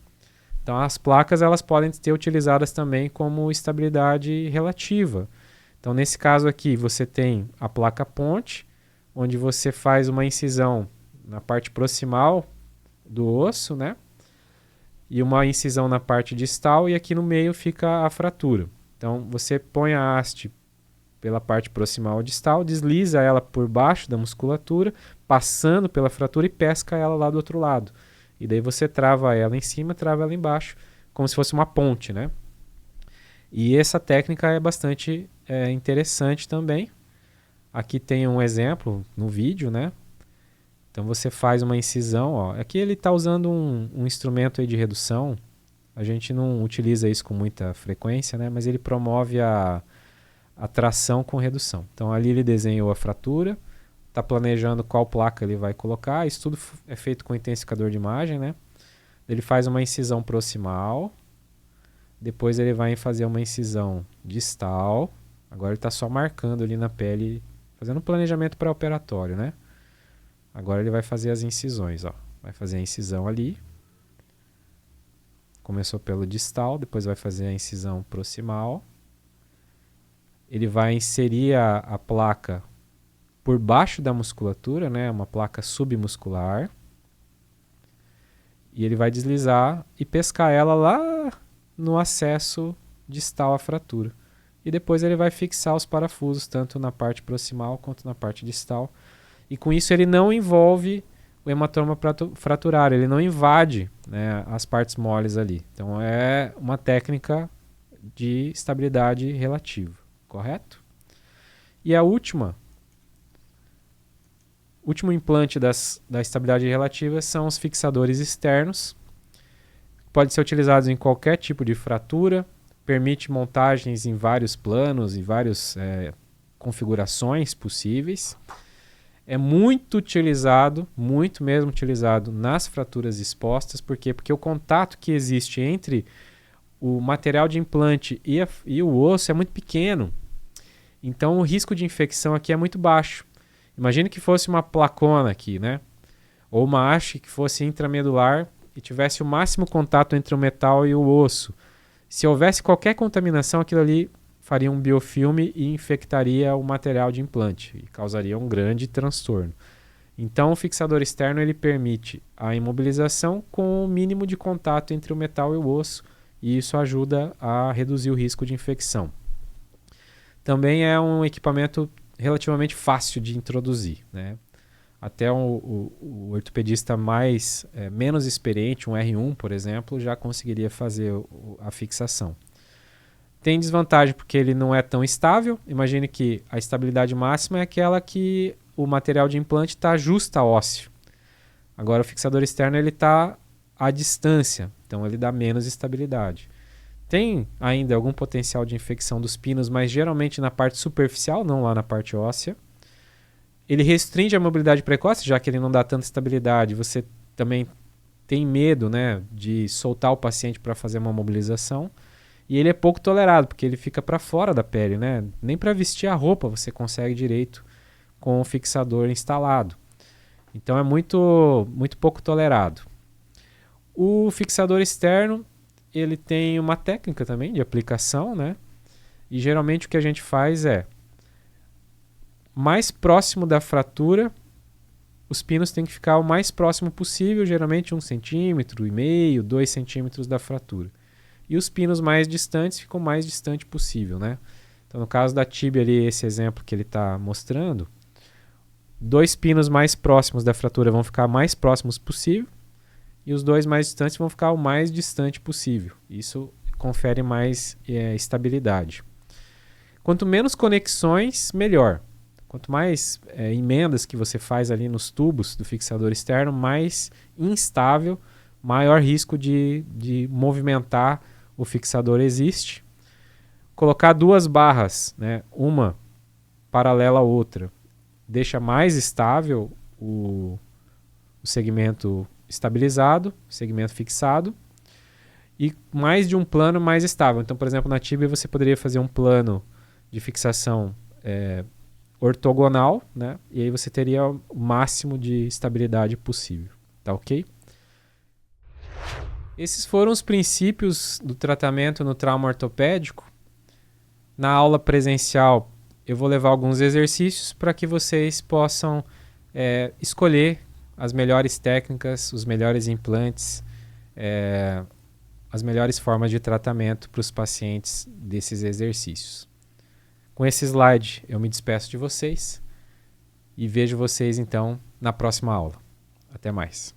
Então as placas elas podem ser utilizadas também como estabilidade relativa. Então nesse caso aqui você tem a placa ponte, onde você faz uma incisão na parte proximal do osso, né? E uma incisão na parte distal, e aqui no meio fica a fratura. Então você põe a haste pela parte proximal distal, desliza ela por baixo da musculatura, passando pela fratura e pesca ela lá do outro lado. E daí você trava ela em cima, trava ela embaixo, como se fosse uma ponte, né? E essa técnica é bastante interessante também. Aqui tem um exemplo no vídeo, né? Então você faz uma incisão, ó. Aqui ele está usando um instrumento aí de redução. A gente não utiliza isso com muita frequência, né? Mas ele promove a tração com redução. Então ali ele desenhou a fratura, está planejando qual placa ele vai colocar. Isso tudo é feito com intensificador de imagem, né? Ele faz uma incisão proximal, depois ele vai fazer uma incisão distal. Agora ele está só marcando ali na pele, fazendo um planejamento pré-operatório, né? Agora ele vai fazer as incisões, ó. Vai fazer a incisão ali. Começou pelo distal, depois vai fazer a incisão proximal. Ele vai inserir a placa por baixo da musculatura, né? Uma placa submuscular. E ele vai deslizar e pescar ela lá no acesso distal à fratura. E depois ele vai fixar os parafusos, tanto na parte proximal quanto na parte distal. E com isso ele não envolve o hematoma fraturário, ele não invade, né, as partes moles ali. Então é uma técnica de estabilidade relativa, correto? E a último implante da estabilidade relativa são os fixadores externos. Podem ser utilizados em qualquer tipo de fratura, permite montagens em vários planos e várias configurações possíveis. É muito utilizado, muito mesmo utilizado nas fraturas expostas. Por quê? Porque o contato que existe entre o material de implante e o osso é muito pequeno. Então o risco de infecção aqui é muito baixo. Imagine que fosse uma placona aqui, né? Ou uma haste que fosse intramedular e tivesse o máximo contato entre o metal e o osso. Se houvesse qualquer contaminação, aquilo ali faria um biofilme e infectaria o material de implante e causaria um grande transtorno. Então, o fixador externo ele permite a imobilização com o mínimo de contato entre o metal e o osso, e isso ajuda a reduzir o risco de infecção. Também é um equipamento relativamente fácil de introduzir, né? Até o ortopedista menos experiente, um R1, por exemplo, já conseguiria fazer a fixação. Tem desvantagem porque ele não é tão estável. Imagine que a estabilidade máxima é aquela que o material de implante está justa ósseo. Agora o fixador externo ele está à distância, então ele dá menos estabilidade. Tem ainda algum potencial de infecção dos pinos, mas geralmente na parte superficial, não lá na parte óssea. Ele restringe a mobilidade precoce, já que ele não dá tanta estabilidade. Você também tem medo, né, de soltar o paciente para fazer uma mobilização. E ele é pouco tolerado, porque ele fica para fora da pele, né? Nem para vestir a roupa você consegue direito com o fixador instalado. Então é muito, muito pouco tolerado. O fixador externo, ele tem uma técnica também de aplicação, né? E geralmente o que a gente faz é, mais próximo da fratura, os pinos têm que ficar o mais próximo possível, geralmente 1,5 cm, 2 centímetros da fratura. E os pinos mais distantes ficam o mais distante possível, né? Então, no caso da tíbia ali, esse exemplo que ele está mostrando, 2 pinos mais próximos da fratura vão ficar mais próximos possível e os 2 mais distantes vão ficar o mais distante possível. Isso confere mais estabilidade. Quanto menos conexões, melhor. Quanto mais emendas que você faz ali nos tubos do fixador externo, mais instável, maior risco de movimentar o fixador existe. Colocar duas barras, né, uma paralela à outra, deixa mais estável o segmento estabilizado, segmento fixado, e mais de um plano mais estável. Então, por exemplo, na Tibia você poderia fazer um plano de fixação ortogonal, né? E aí você teria o máximo de estabilidade possível. Tá ok? Esses foram os princípios do tratamento no trauma ortopédico. Na aula presencial, eu vou levar alguns exercícios para que vocês possam escolher as melhores técnicas, os melhores implantes, as melhores formas de tratamento para os pacientes desses exercícios. Com esse slide, eu me despeço de vocês e vejo vocês, então, na próxima aula. Até mais.